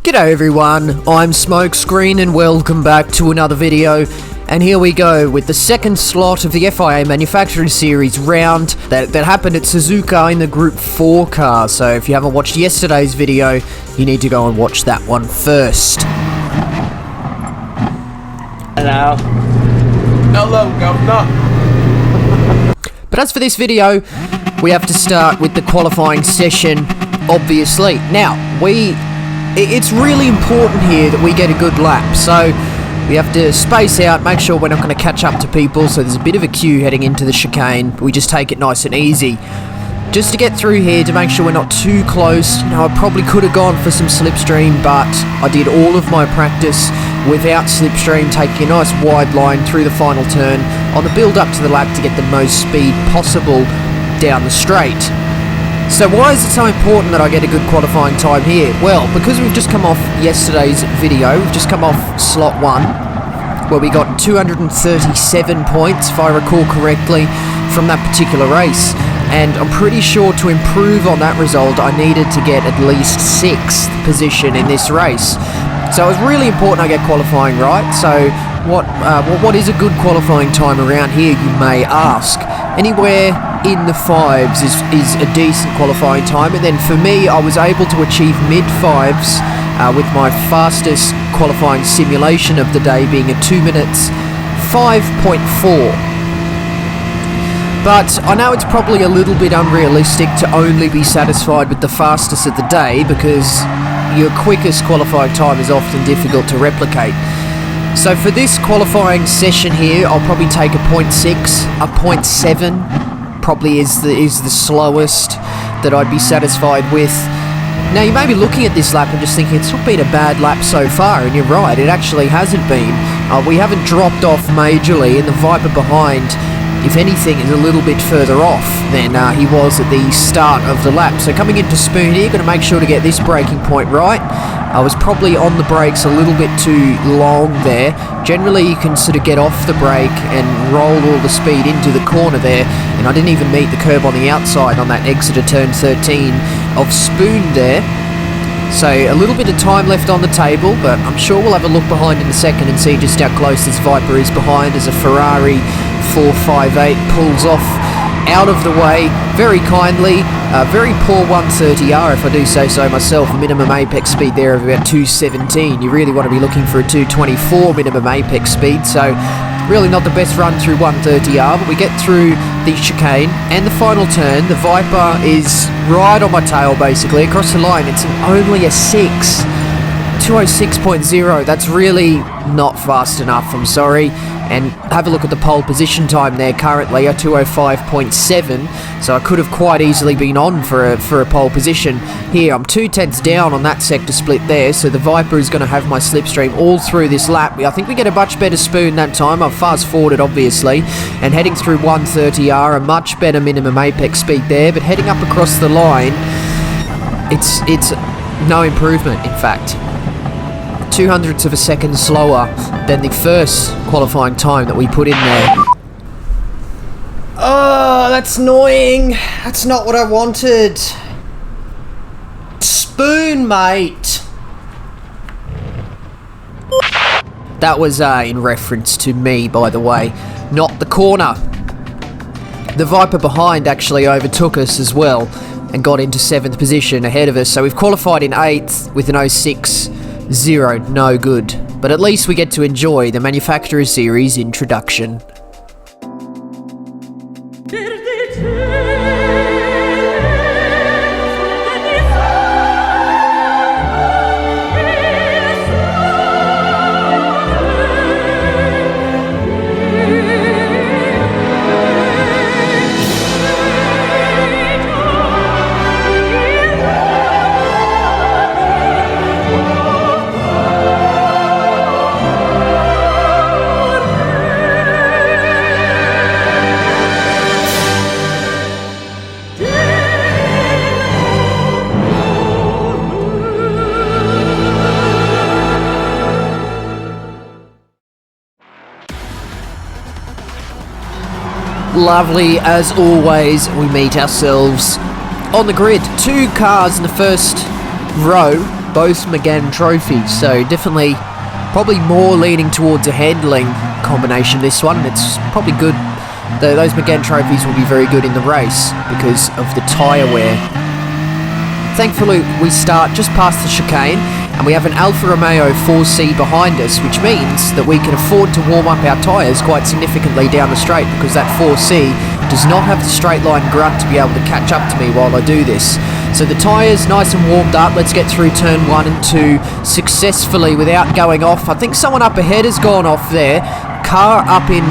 G'day everyone, I'm Smokescreen and welcome back to another video. And here we go with the second slot of the FIA Manufacturing Series round that happened at Suzuka in the Group 4 car. So if you haven't watched yesterday's video, you need to go and watch that one first. Hello. Hello, Governor. But as for this video, we have to start with the qualifying session, obviously. Now, it's really important here that we get a good lap, so we have to space out, make sure we're not going to catch up to people, so there's a bit of a queue heading into the chicane. We just take it nice and easy. Just to get through here, to make sure we're not too close. Now, I probably could have gone for some slipstream, but I did all of my practice without slipstream, taking a nice wide line through the final turn on the build up to the lap to get the most speed possible down the straight. So why is it so important that I get a good qualifying time here? Well, because we've just come off yesterday's video, we've just come off slot 1, where we got 237 points, if I recall correctly, from that particular race. And I'm pretty sure to improve on that result, I needed to get at least 6th position in this race. So it was really important I get qualifying right. So what is a good qualifying time around here, you may ask? Anywhere in the 5s is a decent qualifying time, and then for me, I was able to achieve mid-5s with my fastest qualifying simulation of the day being a 2 minutes 5.4. But I know it's probably a little bit unrealistic to only be satisfied with the fastest of the day, because your quickest qualifying time is often difficult to replicate. So for this qualifying session here, I'll probably take a 0.6, a 0.7 probably is the slowest that I'd be satisfied with. Now you may be looking at this lap and just thinking it's not been a bad lap so far, and you're right, it actually hasn't been. We haven't dropped off majorly, and the Viper behind, if anything, is a little bit further off than he was at the start of the lap. So coming into Spoon here, going to make sure to get this braking point right. I was probably on the brakes a little bit too long there. Generally, you can sort of get off the brake and roll all the speed into the corner there, and I didn't even meet the curb on the outside on that exit of turn 13 of Spoon there. So a little bit of time left on the table, but I'm sure we'll have a look behind in a second and see just how close this Viper is behind as a Ferrari 458 pulls off out of the way very kindly. Very poor 130R, if I do say so myself. A minimum apex speed there of about 217. You really want to be looking for a 224 minimum apex speed, so really not the best run through 130R, but we get through the chicane and the final turn. The Viper is right on my tail, basically, across the line. It's only a 6. 206.0, that's really not fast enough, I'm sorry. And have a look at the pole position time there currently, a 205.7, so I could have quite easily been on for a pole position. Here, I'm 2/10 down on that sector split there, so the Viper is going to have my slipstream all through this lap. I think we get a much better Spoon that time. I've fast-forwarded, obviously, and heading through 130R, a much better minimum apex speed there, but heading up across the line, it's no improvement, in fact. 0.02 of a second slower than the first qualifying time that we put in there. Oh, that's annoying. That's not what I wanted. Spoon, mate. That was in reference to me, by the way, not the corner. The Viper behind actually overtook us as well and got into 7th position ahead of us, so we've qualified in 8th with an 06.0, no good. But at least we get to enjoy the Manufacturer Series introduction. Lovely, as always, we meet ourselves on the grid. 2 cars in the first row both McGann trophies, so definitely probably more leaning towards a handling combination this one, and it's probably good. Those McGann trophies will be very good in the race because of the tyre wear. Thankfully, we start just past the chicane, and we have an Alfa Romeo 4C behind us, which means that we can afford to warm up our tyres quite significantly down the straight, because that 4C does not have the straight line grunt to be able to catch up to me while I do this. So the tyres nice and warmed up. Let's get through turn 1 and 2 successfully without going off. I think someone up ahead has gone off there. Car up in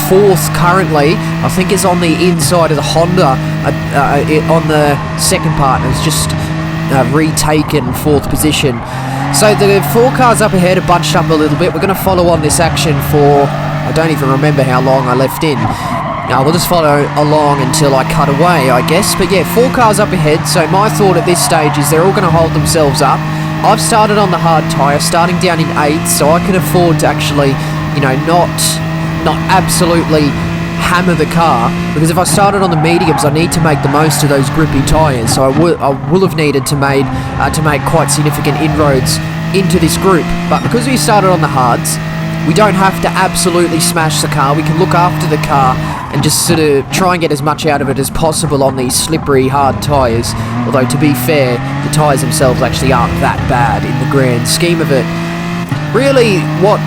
4th currently, I think is on the inside of the Honda on the second part, and it's just retaken 4th position. So the 4 cars up ahead are bunched up a little bit. We're going to follow on this action for, I don't even remember how long I left in. Now we'll just follow along until I cut away, I guess. But yeah, 4 cars up ahead, so my thought at this stage is they're all going to hold themselves up. I've started on the hard tyre, starting down in 8th, so I can afford to actually, you know, not absolutely hammer the car, because if I started on the mediums, I need to make the most of those grippy tyres, so I will have needed to make quite significant inroads into this group. But because we started on the hards, we don't have to absolutely smash the car. We can look after the car and just sort of try and get as much out of it as possible on these slippery hard tyres. Although, to be fair, the tyres themselves actually aren't that bad in the grand scheme of it. Really, what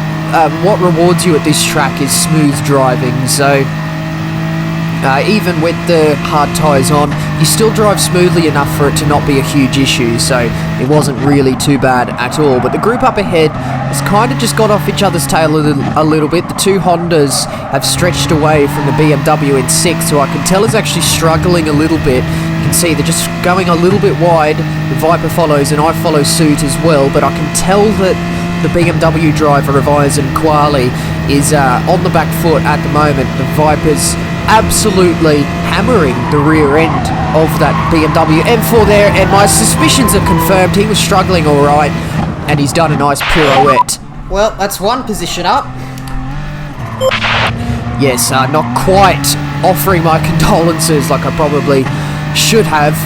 rewards you at this track is smooth driving, so even with the hard tyres on, you still drive smoothly enough for it to not be a huge issue, so it wasn't really too bad at all. But the group up ahead has kind of just got off each other's tail a little bit. The 2 Hondas have stretched away from the BMW in 6th, so I can tell it's actually struggling a little bit. You can see they're just going a little bit wide. The Viper follows, and I follow suit as well, but I can tell that the BMW driver of Ryzen Quali is on the back foot at the moment. The Viper's absolutely hammering the rear end of that BMW M4 there, and my suspicions are confirmed. He was struggling alright, and he's done a nice pirouette. Well, that's 1 position up. Yes, not quite offering my condolences like I probably should have.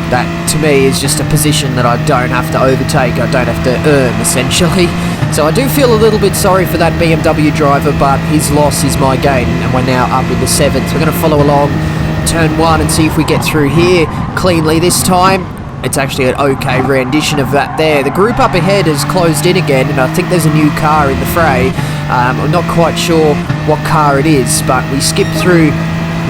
That, to me, is just a position that I don't have to overtake, I don't have to earn, essentially. So I do feel a little bit sorry for that BMW driver, but his loss is my gain, and we're now up into 7th. We're going to follow along turn 1 and see if we get through here cleanly this time. It's actually an okay rendition of that there. The group up ahead has closed in again, and I think there's a new car in the fray. I'm not quite sure what car it is, but we skipped through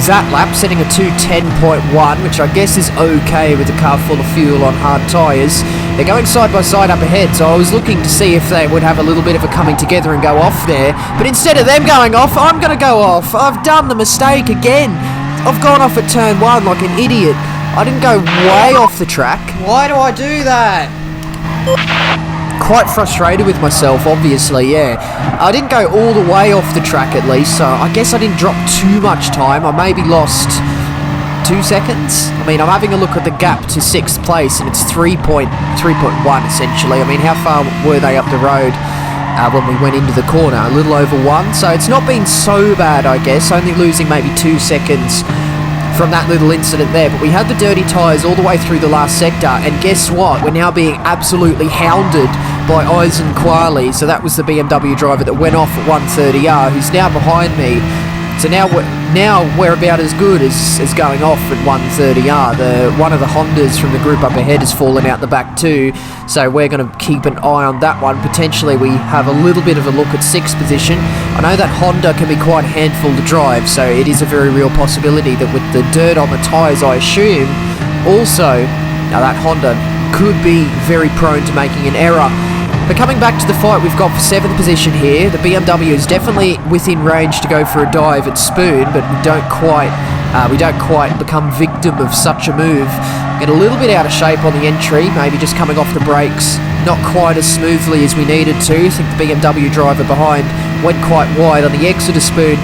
that lap, setting a 2:10.1, which I guess is okay with a car full of fuel on hard tyres. They're going side by side up ahead, so I was looking to see if they would have a little bit of a coming together and go off there. But instead of them going off, I'm going to go off. I've done the mistake again. I've gone off at turn 1 like an idiot. I didn't go way off the track. Why do I do that? Quite frustrated with myself, obviously, yeah. I didn't go all the way off the track at least, so I guess I didn't drop too much time. I maybe lost 2 seconds. I mean, I'm having a look at the gap to 6th place, and it's 3.1 essentially. I mean, how far were they up the road when we went into the corner? A little over 1, so it's not been so bad, I guess. Only losing maybe 2 seconds from that little incident there. But we had the dirty tyres all the way through the last sector, and guess what? We're now being absolutely hounded by Ryzen Quali. So that was the BMW driver that went off at 130R, who's now behind me. So now we're about as good as going off at 130R. One of the Hondas from the group up ahead has fallen out the back too, so we're going to keep an eye on that one. Potentially we have a little bit of a look at 6th position. I know that Honda can be quite a handful to drive, so it is a very real possibility that with the dirt on the tyres, I assume, also, now that Honda could be very prone to making an error. But coming back to the fight we've got for 7th position here, the BMW is definitely within range to go for a dive at Spoon, but we don't quite become victim of such a move. Get a little bit out of shape on the entry, maybe just coming off the brakes, not quite as smoothly as we needed to. I think the BMW driver behind went quite wide on the exit of Spoon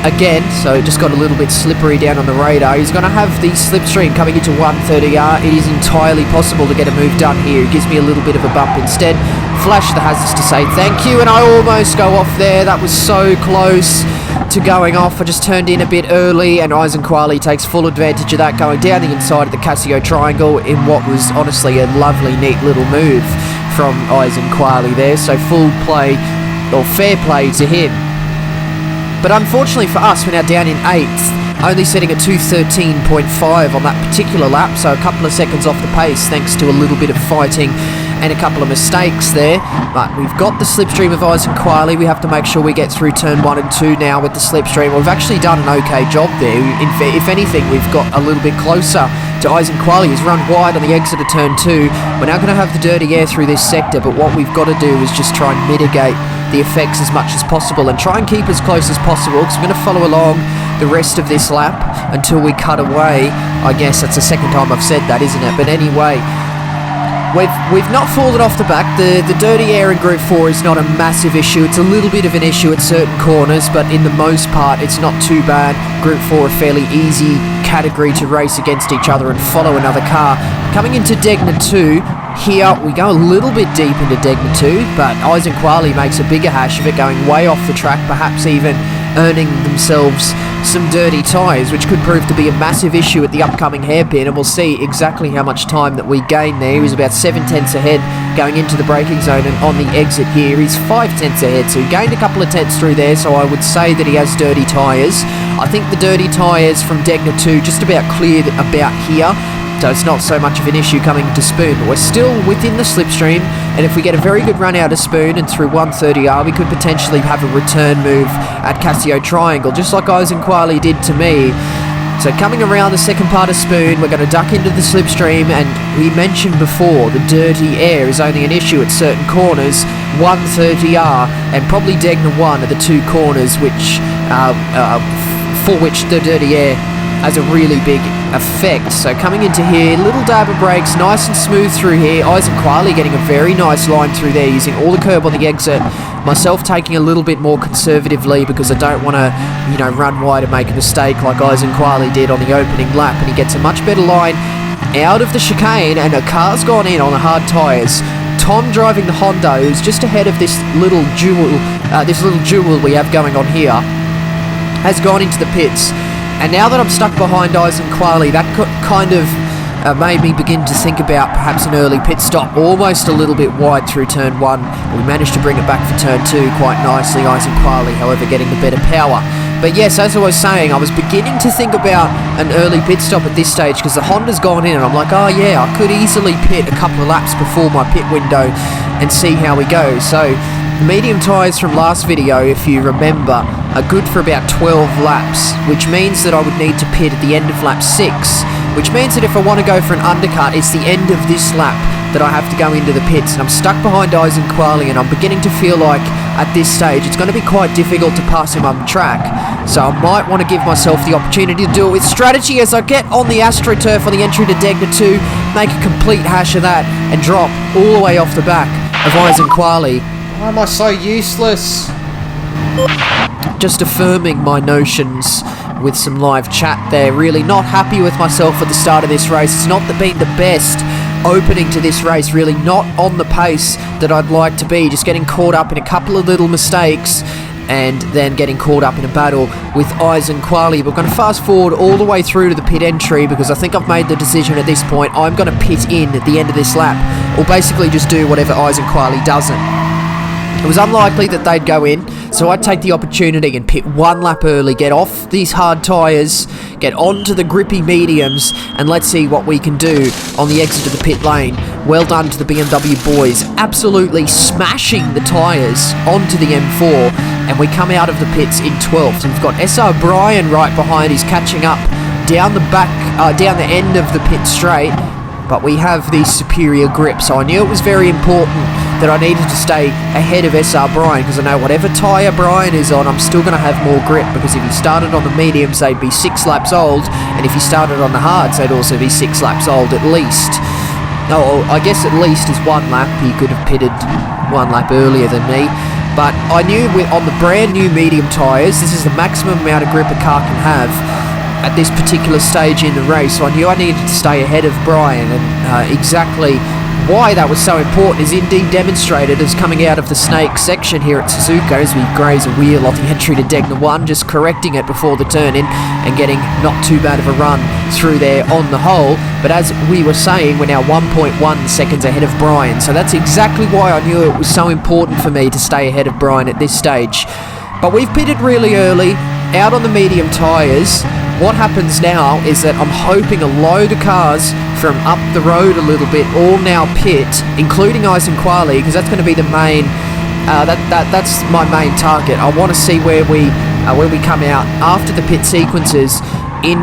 again, so just got a little bit slippery down on the radar. He's going to have the slipstream coming into 130R. It is entirely possible to get a move done here. It gives me a little bit of a bump instead. Flash the hazards to say thank you, and I almost go off there. That was so close. to going off. I just turned in a bit early, and Eisenquali takes full advantage of that, going down the inside of the Casio triangle in what was honestly a lovely, neat little move from Eisenquali there. So full play, or fair play to him. But unfortunately for us, we're now down in 8th, only setting a 2:13.5 on that particular lap, so a couple of seconds off the pace thanks to a little bit of fighting and a couple of mistakes there. But we've got the slipstream of Eisenquali. We have to make sure we get through turn 1 and 2 now with the slipstream. We've actually done an okay job there. If anything, we've got a little bit closer to Eisenquali. He's run wide on the exit of turn 2. We're now going to have the dirty air through this sector, but what we've got to do is just try and mitigate the effects as much as possible and try and keep as close as possible, because we're going to follow along the rest of this lap until we cut away. I guess that's the second time I've said that, isn't it? But anyway, we've not fallen off the back. The dirty air in Group 4 is not a massive issue. It's a little bit of an issue at certain corners, but in the most part, it's not too bad. Group 4 a fairly easy category to race against each other and follow another car. Coming into Degna 2, here we go a little bit deep into Degna 2, but Eisenquali makes a bigger hash of it, going way off the track, perhaps even earning themselves some dirty tyres, which could prove to be a massive issue at the upcoming hairpin, and we'll see exactly how much time that we gain there. He was about 7 tenths ahead going into the braking zone, and on the exit here he's 5 tenths ahead, so he gained a couple of tenths through there, so I would say that he has dirty tyres. I think the dirty tyres from Degna 2 just about cleared about here, so it's not so much of an issue coming to Spoon, but we're still within the slipstream, and if we get a very good run out of Spoon and through 130R, we could potentially have a return move at Casio Triangle, just like Eisenquali did to me. So coming around the second part of Spoon, we're going to duck into the slipstream, and we mentioned before the dirty air is only an issue at certain corners. 130R and probably Degna 1 are the two corners which for which the dirty air has a really big effect. So coming into here, little dab of brakes, nice and smooth through here. Eisenquali getting a very nice line through there, using all the curb on the exit. Myself taking a little bit more conservatively because I don't want to, run wide and make a mistake like Eisenquali did on the opening lap. And he gets a much better line out of the chicane, and a car's gone in on the hard tyres. Tom driving the Honda, who's just ahead of this little jewel we have going on here, has gone into the pits. And now that I'm stuck behind Eisenquali, that kind of made me begin to think about perhaps an early pit stop, almost a little bit wide through turn 1. We managed to bring it back for turn 2 quite nicely, Eisenquali, however, getting the better power. But yes, as I was saying, I was beginning to think about an early pit stop at this stage because the Honda's gone in, and I'm like, oh yeah, I could easily pit a couple of laps before my pit window and see how we go. So the medium tyres from last video, if you remember, are good for about 12 laps, which means that I would need to pit at the end of lap 6, which means that if I want to go for an undercut, it's the end of this lap that I have to go into the pits, and I'm stuck behind Eisenquali, and I'm beginning to feel like at this stage it's going to be quite difficult to pass him on the track. So I might want to give myself the opportunity to do it with strategy as I get on the AstroTurf on the entry to Degna 2, make a complete hash of that, and drop all the way off the back of Eisenquali. Why am I so useless? Just affirming my notions with some live chat there. Really not happy with myself at the start of this race. It's not been the best opening to this race, really not on the pace that I'd like to be. Just getting caught up in a couple of little mistakes and then getting caught up in a battle with Eisenquali. We're going to fast forward all the way through to the pit entry because I think I've made the decision at this point. I'm going to pit in at the end of this lap, or basically just do whatever Eisenquali doesn't. It was unlikely that they'd go in, so I'd take the opportunity and pit one lap early, get off these hard tyres, get onto the grippy mediums, and let's see what we can do on the exit of the pit lane. Well done to the BMW boys, absolutely smashing the tyres onto the M4, and we come out of the pits in 12th. And we've got SR Brian right behind, he's catching up down the back, down the end of the pit straight, but we have the superior grip, so I knew it was very important that I needed to stay ahead of SR Brian, because I know whatever tyre Brian is on, I'm still going to have more grip, because if he started on the mediums, they'd be 6 laps old, and if he started on the hards, they'd also be 6 laps old at least. No, I guess at least is 1 lap. He could have pitted 1 lap earlier than me, but I knew on the brand new medium tyres, this is the maximum amount of grip a car can have at this particular stage in the race, so I knew I needed to stay ahead of Brian, and exactly why that was so important is indeed demonstrated as coming out of the snake section here at Suzuka as we graze a wheel off the entry to Degna 1, just correcting it before the turn-in and getting not too bad of a run through there on the whole. But as we were saying, we're now 1.1 seconds ahead of Brian, so that's exactly why I knew it was so important for me to stay ahead of Brian at this stage. But we've pitted really early, out on the medium tyres. What happens now is that I'm hoping a load of cars from up the road a little bit all now pit, including Eisen Quali, because that's going to be the main. That's my main target. I want to see where we come out after the pit sequences in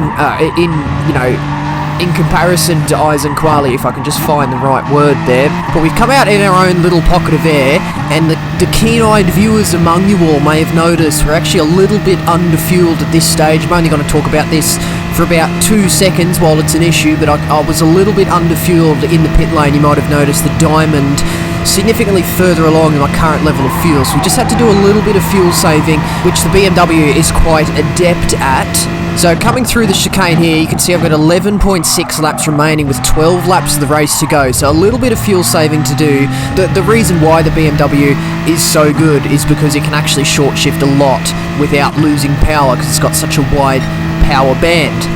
comparison to Eisen Quali, if I can just find the right word there. But we've come out in our own little pocket of air, and the keen-eyed viewers among you all may have noticed we're actually a little bit underfueled at this stage. I'm only going to talk about this for about 2 seconds while it's an issue, but I was a little bit underfueled in the pit lane. You might have noticed the diamond significantly further along in my current level of fuel, so we just had to do a little bit of fuel saving, which the BMW is quite adept at. So coming through the chicane here, you can see I've got 11.6 laps remaining with 12 laps of the race to go, so a little bit of fuel saving to do. The reason why the BMW is so good is because it can actually short shift a lot without losing power, because it's got such a wide power band.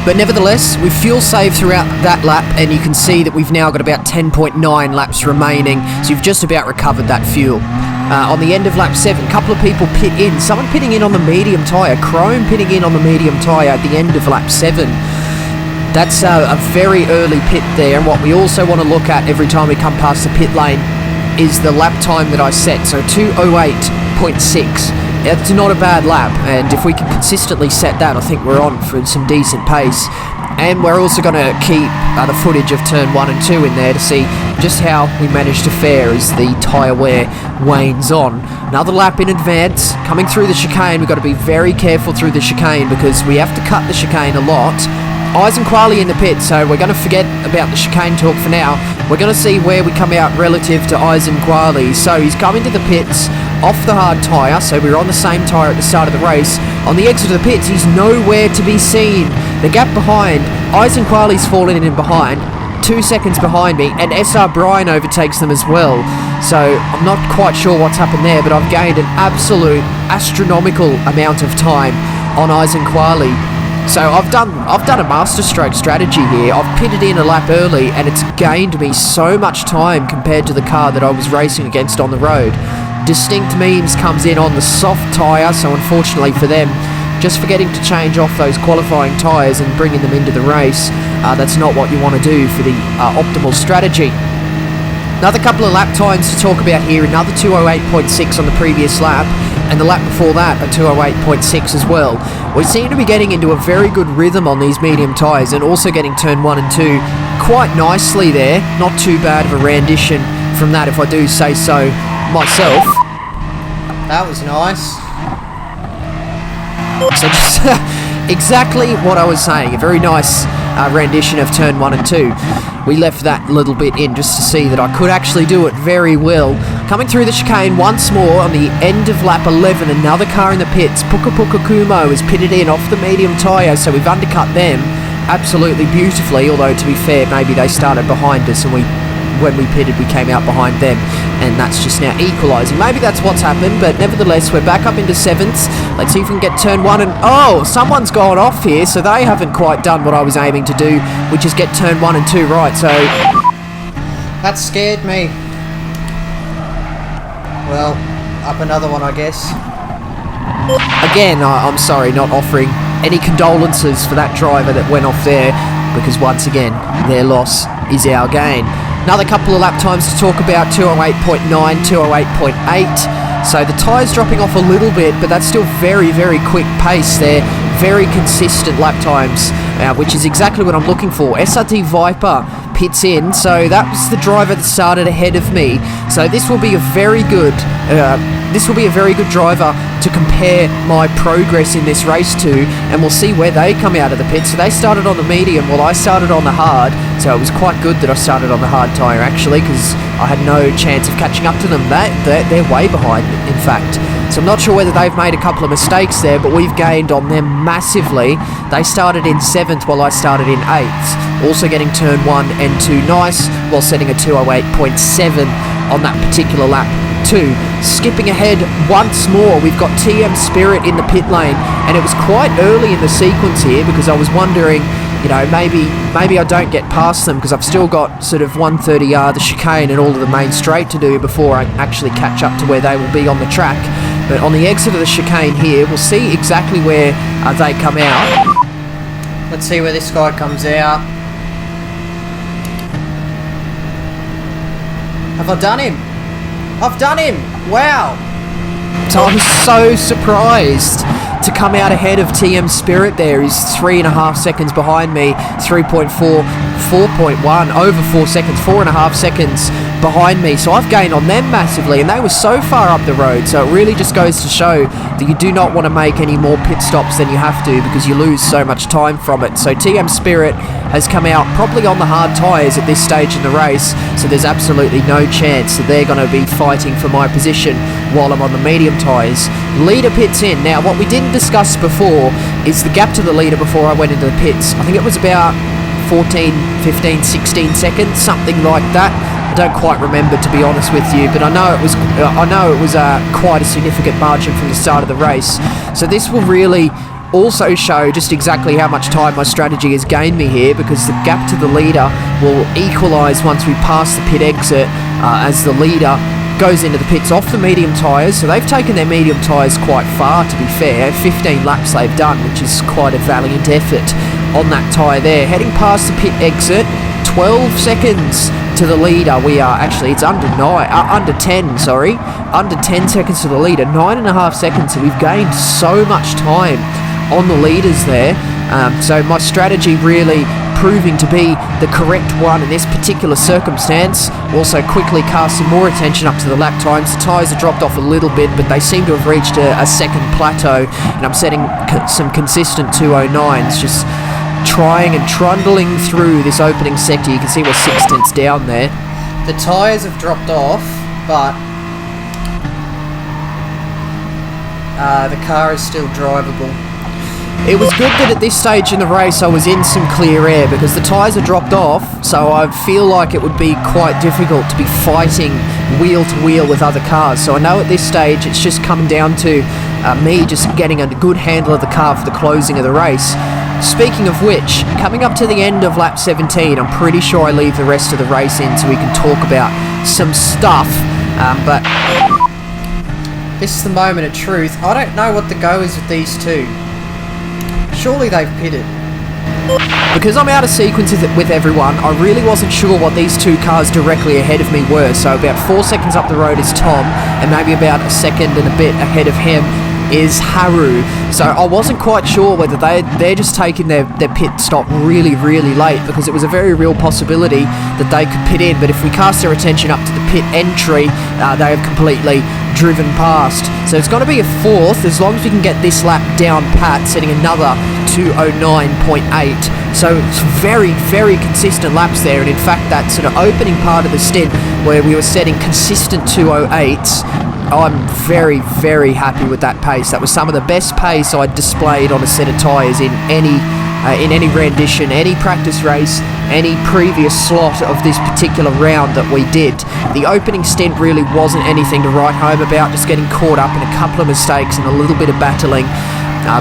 But nevertheless, we've fuel saved throughout that lap, and you can see that we've now got about 10.9 laps remaining, so you've just about recovered that fuel. On the end of lap 7, a couple of people pit in. Someone pitting in on the medium tyre. Chrome pitting in on the medium tyre at the end of lap 7. That's a very early pit there, and what we also want to look at every time we come past the pit lane is the lap time that I set, so 2:08.6. It's not a bad lap, and if we can consistently set that, I think we're on for some decent pace. And we're also going to keep the footage of turn 1 and 2 in there to see just how we manage to fare as the tyre wear wanes on. Another lap in advance. Coming through the chicane, we've got to be very careful through the chicane because we have to cut the chicane a lot. Eisen Quali in the pit, so we're going to forget about the chicane talk for now. We're going to see where we come out relative to Eisen Quali. So he's coming to the pits off the hard tyre, so we're on the same tyre at the start of the race. On the exit of the pits, he's nowhere to be seen. The gap behind, Eisen Quali's fallen in behind, 2 seconds behind me, and SR Brian overtakes them as well. So I'm not quite sure what's happened there, but I've gained an absolute astronomical amount of time on Eisen Quali. So I've done a masterstroke strategy here. I've pitted in a lap early, and it's gained me so much time compared to the car that I was racing against on the road. Distinct Memes comes in on the soft tyre, so unfortunately for them, just forgetting to change off those qualifying tyres and bringing them into the race, that's not what you want to do for the optimal strategy. Another couple of lap times to talk about here, another 2:08.6 on the previous lap, and the lap before that a 2:08.6 as well. We seem to be getting into a very good rhythm on these medium tyres, and also getting turn 1 and 2 quite nicely there. Not too bad of a rendition from that, if I do say so myself. That was nice. So just exactly what I was saying, a very nice rendition of turn 1 and 2. We left that little bit in just to see that I could actually do it very well. Coming through the chicane once more on the end of lap 11, another car in the pits. Puka Puka Kumo is pitted in off the medium tyre, so we've undercut them absolutely beautifully, although to be fair, maybe they started behind us and when we pitted we came out behind them, and that's just now equalising. Maybe that's what's happened, but nevertheless we're back up into 7th. Let's see if we can get turn 1 and... oh, someone's gone off here, so they haven't quite done what I was aiming to do, which is get turn 1 and 2 right, so... that scared me. Well, up another one, I guess. Again, I'm sorry, not offering any condolences for that driver that went off there, because once again, their loss is our gain. Another couple of lap times to talk about, 2:08.9, 2:08.8. So the tyres dropping off a little bit, but that's still very, very quick pace there. Very consistent lap times, which is exactly what I'm looking for. SRT Viper pits in, so that was the driver that started ahead of me. So this will be a very good this will be a very good driver to compare my progress in this race to, and we'll see where they come out of the pit. So they started on the medium while I started on the hard, so it was quite good that I started on the hard tyre actually, because I had no chance of catching up to them. They're way behind, in fact. So I'm not sure whether they've made a couple of mistakes there, but we've gained on them massively. They started in 7th while I started in 8th. Also getting turn 1 and 2 nice, while setting a 208.7 on that particular lap too. Skipping ahead once more, we've got TM Spirit in the pit lane, and it was quite early in the sequence here because I was wondering, you know, maybe I don't get past them because I've still got sort of 130R, the chicane and all of the main straight to do before I actually catch up to where they will be on the track. But on the exit of the chicane here, we'll see exactly where they come out. Let's see where this guy comes out. Have I done him? I've done him! Wow! So I was so surprised to come out ahead of TM Spirit there. He's 3.5 seconds behind me, 3.4, 4.1, over 4 seconds, 4.5 seconds behind me. So I've gained on them massively, and they were so far up the road. So it really just goes to show that you do not want to make any more pit stops than you have to, because you lose so much time from it. So TM Spirit has come out probably on the hard tyres at this stage in the race, so there's absolutely no chance that they're going to be fighting for my position while I'm on the medium tyres. Leader pits in. Now, what we didn't discuss before is the gap to the leader before I went into the pits. I think it was about 14, 15, 16 seconds, something like that. I don't quite remember, to be honest with you, but I know it was quite a significant margin from the start of the race. So this will really also show just exactly how much time my strategy has gained me here, because the gap to the leader will equalise once we pass the pit exit as the leader goes into the pits off the medium tyres. So they've taken their medium tyres quite far, to be fair. 15 laps they've done, which is quite a valiant effort on that tyre there. Heading past the pit exit, 12 seconds to the leader. We are actually, it's under 10 seconds to the leader, 9.5 seconds. So we've gained so much time on the leaders there. So my strategy really proving to be the correct one in this particular circumstance. Also quickly casting more attention up to the lap times. The tyres have dropped off a little bit, but they seem to have reached a second plateau, and I'm setting some consistent 209s, just trying and trundling through this opening sector. You can see we're 6 tenths down there. The tyres have dropped off, but the car is still drivable. It was good that at this stage in the race I was in some clear air, because the tyres are dropped off, so I feel like it would be quite difficult to be fighting wheel to wheel with other cars. So I know at this stage it's just come down to me just getting a good handle of the car for the closing of the race. Speaking of which, coming up to the end of lap 17, I'm pretty sure I leave the rest of the race in so we can talk about some stuff, but this is the moment of truth. I don't know what the go is with these two. Surely they've pitted. Because I'm out of sequence with everyone, I really wasn't sure what these two cars directly ahead of me were. So about 4 seconds up the road is Tom, and maybe about a second and a bit ahead of him is Haru. So I wasn't quite sure whether they're just taking their pit stop really, really late, because it was a very real possibility that they could pit in. But if we cast our attention up to the pit entry, they have completely driven past. So it's going to be a fourth, as long as we can get this lap down pat, setting another 209.8. So it's very, very consistent laps there. And in fact, that sort of opening part of the stint where we were setting consistent 208s, I'm very, very happy with that pace. That was some of the best pace I'd displayed on a set of tyres in any rendition, any practice race, any previous slot of this particular round that we did. The opening stint really wasn't anything to write home about, just getting caught up in a couple of mistakes and a little bit of battling.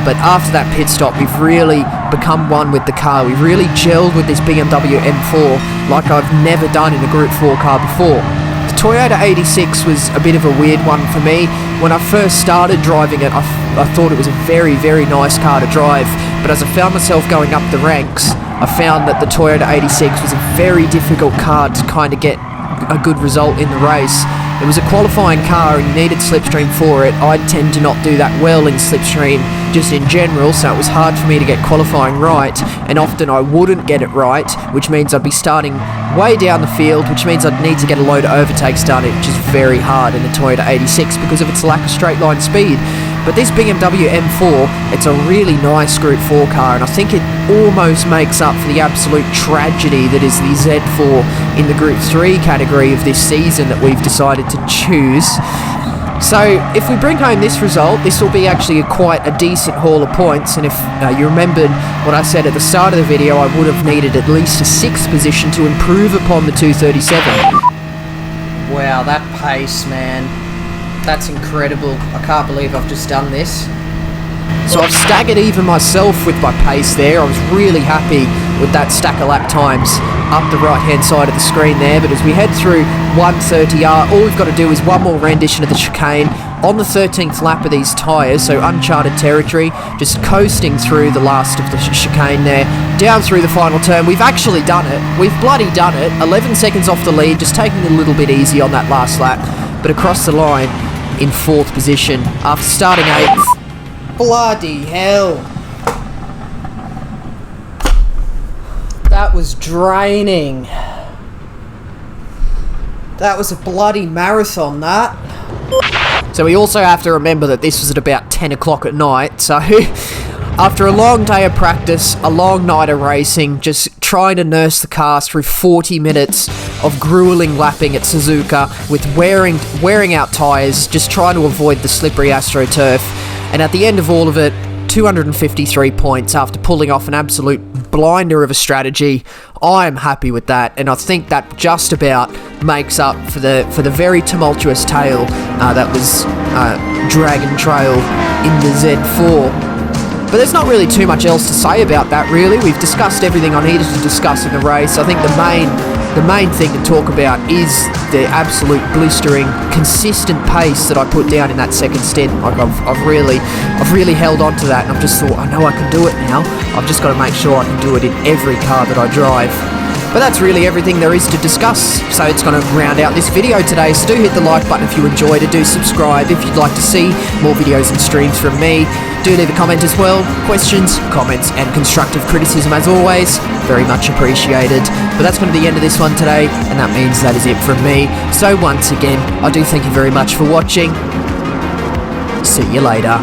But after that pit stop, we've really become one with the car. We've really gelled with this BMW M4 like I've never done in a Group 4 car before. The Toyota 86 was a bit of a weird one for me. When I first started driving it, I thought it was a very, very nice car to drive. But as I found myself going up the ranks, I found that the Toyota 86 was a very difficult car to kind of get a good result in the race. It was a qualifying car and you needed slipstream for it. I tend to not do that well in slipstream just in general, so it was hard for me to get qualifying right, and often I wouldn't get it right, which means I'd be starting way down the field, which means I'd need to get a load of overtakes done, which is very hard in the Toyota 86 because of its lack of straight line speed. But this BMW M4, it's a really nice Group 4 car, and I think it almost makes up for the absolute tragedy that is the Z4 in the Group 3 category of this season that we've decided to choose. So if we bring home this result, this will be actually quite a decent haul of points, and if you remembered what I said at the start of the video, I would have needed at least a 6th position to improve upon the 237. Wow, that pace, man. That's incredible. I can't believe I've just done this. So I've staggered even myself with my pace there. I was really happy with that stack of lap times up the right hand side of the screen there. But as we head through 130R, all we've got to do is one more rendition of the chicane on the 13th lap of these tyres, so uncharted territory, just coasting through the last of the chicane there, down through the final turn. We've actually done it. We've bloody done it. 11 seconds off the lead, just taking it a little bit easy on that last lap, but across the line in 4th position after starting 8th. Bloody hell. That was draining. That was a bloody marathon, that. So we also have to remember that this was at about 10 o'clock at night, so after a long day of practice, a long night of racing, just trying to nurse the car through 40 minutes of grueling lapping at Suzuka with wearing out tyres, just trying to avoid the slippery AstroTurf. And at the end of all of it, 253 points after pulling off an absolute blinder of a strategy. I'm happy with that, and I think that just about makes up for the very tumultuous tale that was Dragon Trail in the Z4. But there's not really too much else to say about that, really. We've discussed everything I needed to discuss in the race. I think the main thing to talk about is the absolute blistering, consistent pace that I put down in that second stint. Like I've really held on to that, and I've just thought, I know I can do it now. I've just got to make sure I can do it in every car that I drive. But that's really everything there is to discuss, so it's going to round out this video today. So do hit the like button if you enjoyed it, do subscribe if you'd like to see more videos and streams from me. Do leave a comment as well. Questions, comments and constructive criticism as always, very much appreciated. But that's going to be the end of this one today, and that means that is it from me. So once again, I do thank you very much for watching. See you later.